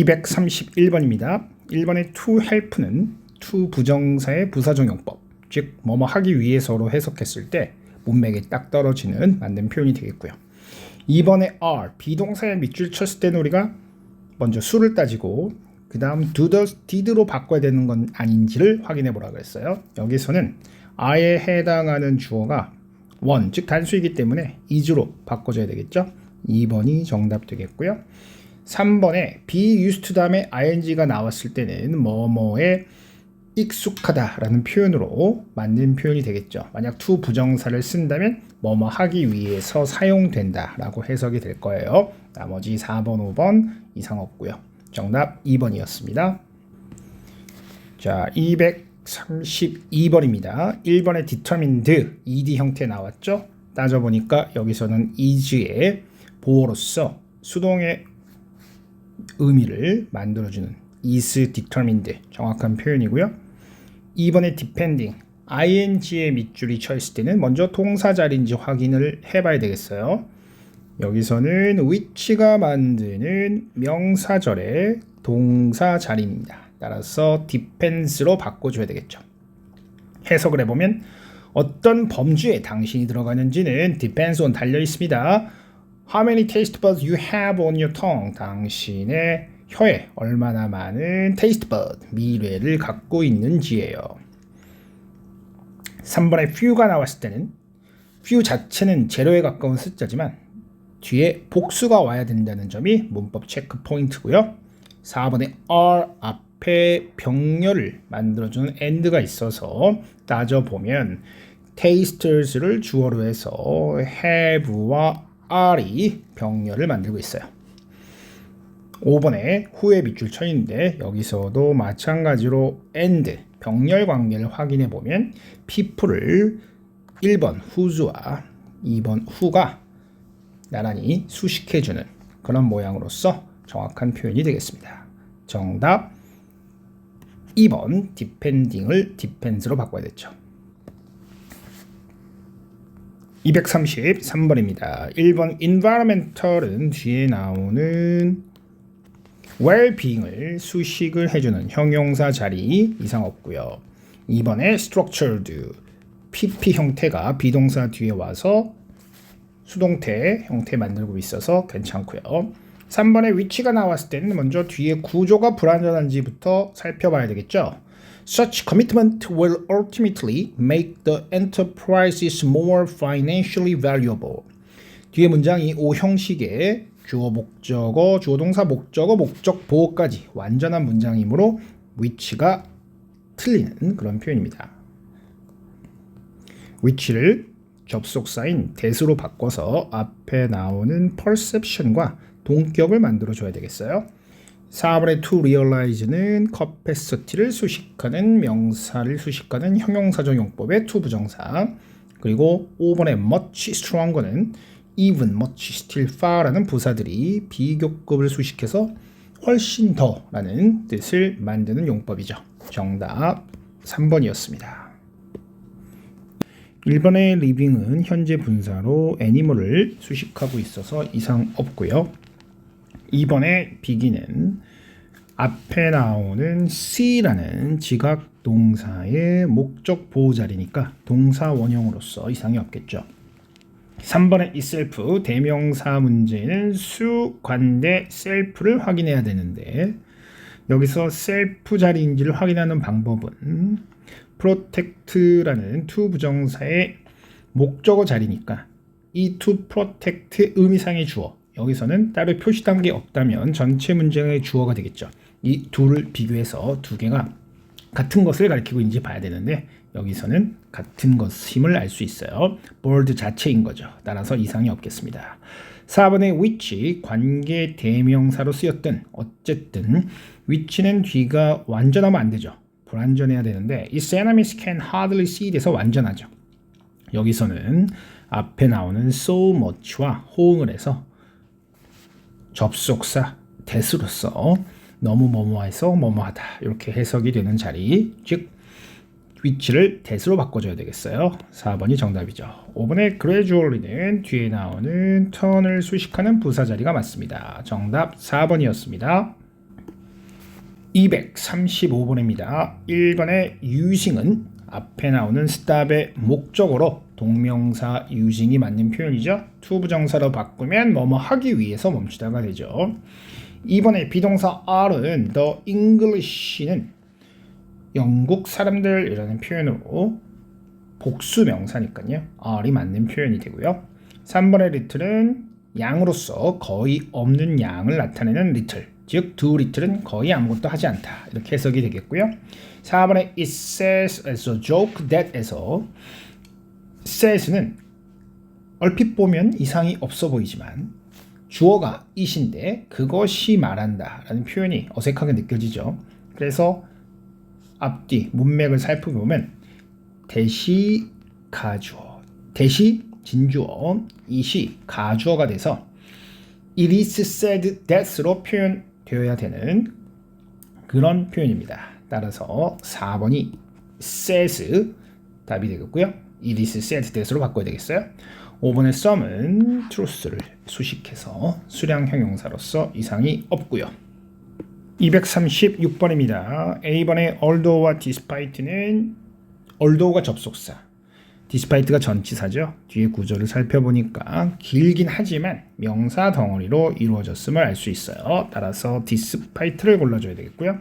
231번입니다. 1번의 to help는 to 부정사의 부사적용법, 즉 뭐뭐 하기 위해서로 해석했을 때 문맥에 딱 떨어지는 만든 표현이 되겠고요. 2번의 are, 비동사의 밑줄 쳤을 때는 우리가 먼저 수를 따지고 그 다음 do, does, did로 바꿔야 되는 건 아닌지를 확인해 보라 그랬어요. 여기서는 are에 해당하는 주어가 one, 즉 단수이기 때문에 is로 바꿔줘야 되겠죠. 2번이 정답 되겠고요. 3번에 be used to 다음에 ing가 나왔을 때는 뭐뭐에 익숙하다라는 표현으로 만든 표현이 되겠죠. 만약 to 부정사를 쓴다면 뭐뭐 하기 위해서 사용된다라고 해석이 될 거예요. 나머지 4번, 5번 이상 없고요. 정답 2번이었습니다. 자, 232번입니다. 1번에 determined, ed 형태 나왔죠? 따져보니까 여기서는 is의 보어로서 수동의 의미를 만들어주는 is determined 정확한 표현이고요. 2번에 depending, ing의 밑줄이 쳐 있을 때는 먼저 동사 자리인지 확인을 해봐야 되겠어요. 여기서는 which가 만드는 명사절의 동사 자리입니다. 따라서 depends로 바꿔줘야 되겠죠. 해석을 해보면 어떤 범주에 당신이 들어가는지는 depends on 달려 있습니다. How many taste buds you have on your tongue? 당신의 혀에 얼마나 많은 taste bud, 미뢰를 갖고 있는지예요. 3번에 few가 나왔을 때는 few 자체는 제로에 가까운 숫자지만 뒤에 복수가 와야 된다는 점이 문법 체크 포인트고요. 4번에 are 앞에 병렬을 만들어주는 and가 있어서 따져보면 tasters를 주어로 해서 have와 are이 병렬을 만들고 있어요. 5번에 who의 밑줄 쳐 있는데 여기서도 마찬가지로 and 병렬 관계를 확인해 보면 people을 1번 whose와 2번 who가 나란히 수식해주는 그런 모양으로서 정확한 표현이 되겠습니다. 정답 2번 depending을 depends로 바꿔야 됐죠. 233번입니다. 1번 environmental은 뒤에 나오는 well-being을 수식을 해주는 형용사 자리 이상 없고요. 2번에 structured, pp 형태가 비동사 뒤에 와서 수동태 형태 만들고 있어서 괜찮고요. 3번에 which가 나왔을 때는 먼저 뒤에 구조가 불완전한지부터 살펴봐야 되겠죠. Such commitment will ultimately make the enterprises more financially valuable. 뒤에 문장이 O 형식의 주어 목적어, 주어 동사 목적어, 목적 보호까지 완전한 문장이므로 which가 틀리는 그런 표현입니다. which를 접속사인 that으로 바꿔서 앞에 나오는 perception과 동격을 만들어줘야 되겠어요. 4번의 to realize는 capacity를 수식하는 명사를 수식하는 형용사적 용법의 to 부정사, 그리고 5번의 much stronger는 even, much, still, far라는 부사들이 비교급을 수식해서 훨씬 더라는 뜻을 만드는 용법이죠. 정답 3번이었습니다. 1번의 living은 현재 분사로 animal을 수식하고 있어서 이상 없고요. 2번의 begin은 앞에 나오는 see라는 지각 동사의 목적 보호 자리니까 동사 원형으로서 이상이 없겠죠. 3번의 itself, 대명사 문제는 수, 관대, self를 확인해야 되는데 여기서 self 자리인지를 확인하는 방법은 protect라는 to 부정사의 목적어 자리니까 이 to protect 의미상의 주어, 여기서는 따로 표시한 게 없다면 전체 문장의 주어가 되겠죠. 이 둘을 비교해서 두 개가 같은 것을 가리키고 있는지 봐야 되는데 여기서는 같은 것임을 알 수 있어요. board 자체인 거죠. 따라서 이상이 없겠습니다. 4번의 which, 관계 대명사로 쓰였든 어쨌든 which는 뒤가 완전하면 안 되죠. 불완전해야 되는데 its enemies can hardly see 돼서 완전하죠. 여기서는 앞에 나오는 so much와 호응을 해서 접속사 that으로서 너무 뭐뭐해서 뭐뭐하다 이렇게 해석이 되는 자리, 즉 which를 that으로 바꿔줘야 되겠어요. 4번이 정답이죠. 5번의 gradually는 뒤에 나오는 turn을 수식하는 부사 자리가 맞습니다. 정답 4번이었습니다. 235번입니다. 1번의 using은 앞에 나오는 stop의 목적어로 동명사 using이 맞는 표현이죠. to 부정사로 바꾸면 뭐뭐 하기 위해서 멈추다가 되죠. 2번의 비동사 are은 the English는 영국 사람들이라는 표현으로 복수 명사니까요. are이 맞는 표현이 되고요. 3번의 little은 양으로서 거의 없는 양을 나타내는 little, 즉 do little은 거의 아무것도 하지 않다, 이렇게 해석이 되겠고요. 4번의 it says as a joke that에서 says는 얼핏 보면 이상이 없어 보이지만 주어가 it인데 그것이 말한다 라는 표현이 어색하게 느껴지죠. 그래서 앞뒤 문맥을 살펴보면 대시 가주어, 대시 진주어, it이 가주어가 돼서 it is said that으로 표현되어야 되는 그런 표현입니다. 따라서 4번이 says 답이 되겠고요. it is said that으로 바꿔야 되겠어요. 5번의 some은 truth를 수식해서 수량 형용사로서 이상이 없고요. 236번입니다. A번의 although와 despite는 although가 접속사, despite가 전치사죠. 뒤에 구조를 살펴보니까 길긴 하지만 명사 덩어리로 이루어졌음을 알 수 있어요. 따라서 despite를 골라줘야 되겠고요.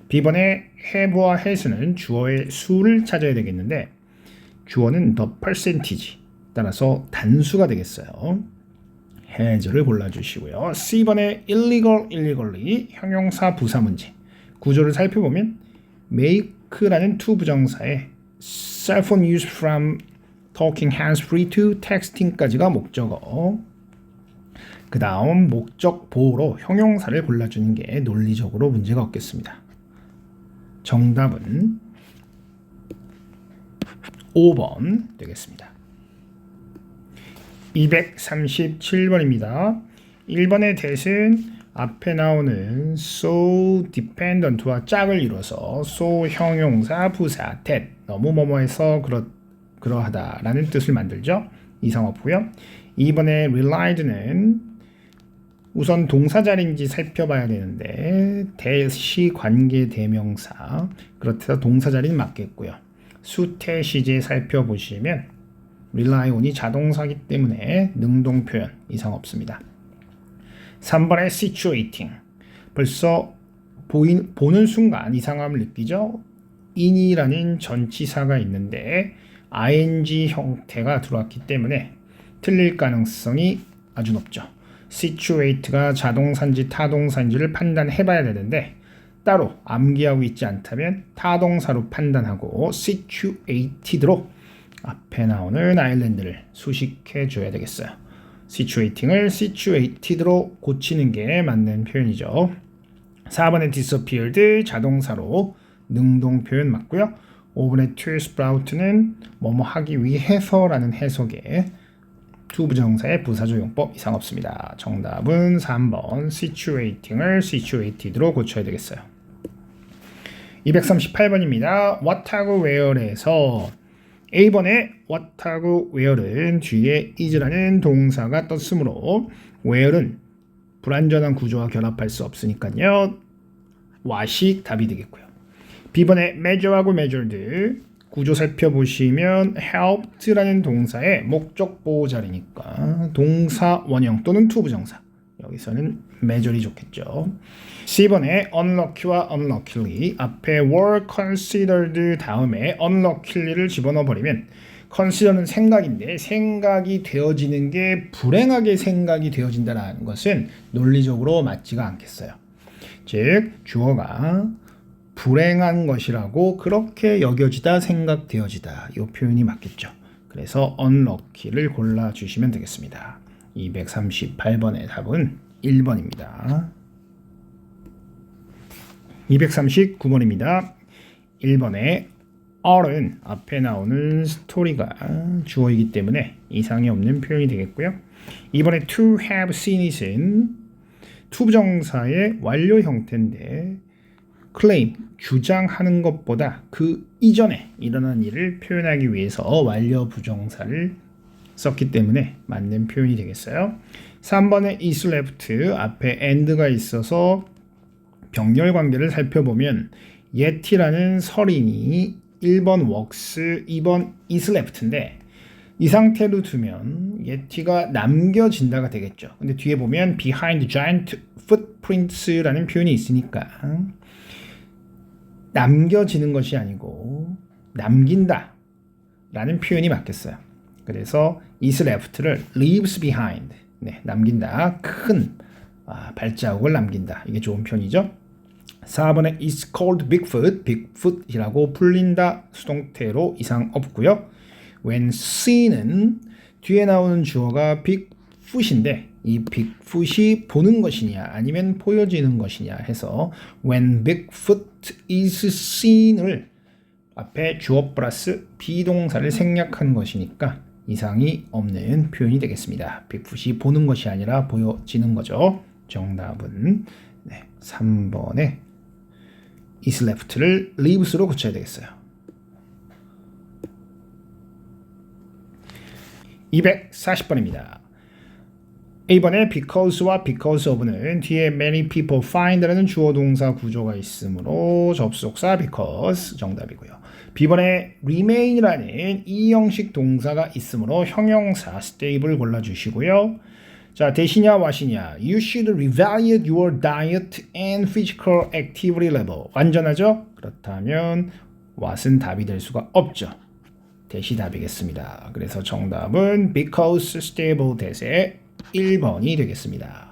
B번의 have와 has는 주어의 수를 찾아야 되겠는데 주어는 the percentage, 따라서 단수가 되겠어요. has를 골라주시고요. C번의 illegally 형용사 부사 문제, 구조를 살펴보면 make라는 to 부정사에 cell phone use from talking hands-free to texting까지가 목적어, 그 다음 목적 보호로 형용사를 골라주는 게 논리적으로 문제가 없겠습니다. 정답은 5번 되겠습니다. 237번입니다. 1번의 that은 앞에 나오는 so dependent와 짝을 이뤄서 so 형용사 부사 that 너무 뭐뭐해서 그러하다라는 뜻을 만들죠. 이상 없고요. 2번의 relied는 우선 동사 자리인지 살펴봐야 되는데 that이 관계 대명사, 그렇다 동사 자리는 맞겠고요. 수태시제 살펴보시면 rely on이 자동사기 때문에 능동 표현 이상 없습니다. 3번의 situating, 벌써 보는 순간 이상함을 느끼죠. in이라는 전치사가 있는데 ing 형태가 들어왔기 때문에 틀릴 가능성이 아주 높죠. situate가 자동사인지 타동사인지를 판단해 봐야 되는데 따로 암기하고 있지 않다면 타동사로 판단하고 situated로 앞에 나오는 아일랜드를 수식해 줘야 되겠어요. situating을 situated로 고치는 게 맞는 표현이죠. 4번의 disappeared 자동사로 능동 표현 맞고요. 5번의 to sprout는 뭐뭐 하기 위해서라는 해석에 to 부정사의 부사조용법 이상 없습니다. 정답은 3번 situating을 situated로 고쳐야 되겠어요. 238번입니다. what하고 where에서 A번의 what하고 where은 뒤에 is라는 동사가 떴으므로 where은 불완전한 구조와 결합할 수 없으니까요. what이 답이 되겠고요. B번의 measure하고 measured 구조 살펴보시면 helped라는 동사의 목적 보호 자리니까 동사 원형 또는 to 부정사, 여기서는 measure이 좋겠죠. C번의 unlucky와 unluckily 앞에 were considered 다음에 unluckily를 집어넣어 버리면 consider는 생각인데 생각이 되어지는 게 불행하게 생각이 되어진다는 것은 논리적으로 맞지가 않겠어요. 즉 주어가 불행한 것이라고 그렇게 여겨지다, 생각되어지다, 이 표현이 맞겠죠. 그래서 unlucky를 골라주시면 되겠습니다. 238번의 답은 1번입니다. 239번입니다. 1번의 are은 앞에 나오는 스토리가 주어이기 때문에 이상이 없는 표현이 되겠고요. 2번의 to have seen it은 to 부정사의 완료 형태인데 claim, 주장하는 것보다 그 이전에 일어난 일을 표현하기 위해서 완료 부정사를 썼기 때문에 맞는 표현이 되겠어요. 3번의 is left 앞에 and가 있어서 병렬 관계를 살펴보면 yet이라는 설인이 1번 works, 2번 is left인데 이 상태로 두면 yet가 남겨진다가 되겠죠. 근데 뒤에 보면 behind giant footprints라는 표현이 있으니까 남겨지는 것이 아니고 남긴다 라는 표현이 맞겠어요. 그래서 is left를 leaves behind, 남긴다, 큰 발자국을 남긴다, 이게 좋은 표현이죠. 4번에 is called Bigfoot, Bigfoot이라고 불린다 수동태로 이상 없고요. when see는 뒤에 나오는 주어가 Bigfoot인데 이 Bigfoot이 보는 것이냐 아니면 보여지는 것이냐 해서 when Bigfoot is seen을 앞에 주어 플러스 비동사를 생략한 것이니까 이상이 없는 표현이 되겠습니다. 빅풋이 보는 것이 아니라 보여지는 거죠. 정답은 3번에 is left를 leaves로 고쳐야 되겠어요. 240번입니다. A번에 because와 because of는 뒤에 many people find라는 주어 동사 구조가 있으므로 접속사 because 정답이고요. B번에 remain이라는 이 형식 동사가 있으므로 형용사 stay를 골라주시고요. 자, 대시냐 와시냐 You should reevaluate your diet and physical activity level. 완전하죠? 그렇다면 what은 답이 될 수가 없죠. 대시 답이겠습니다. 그래서 정답은 because stable 대세 1번이 되겠습니다.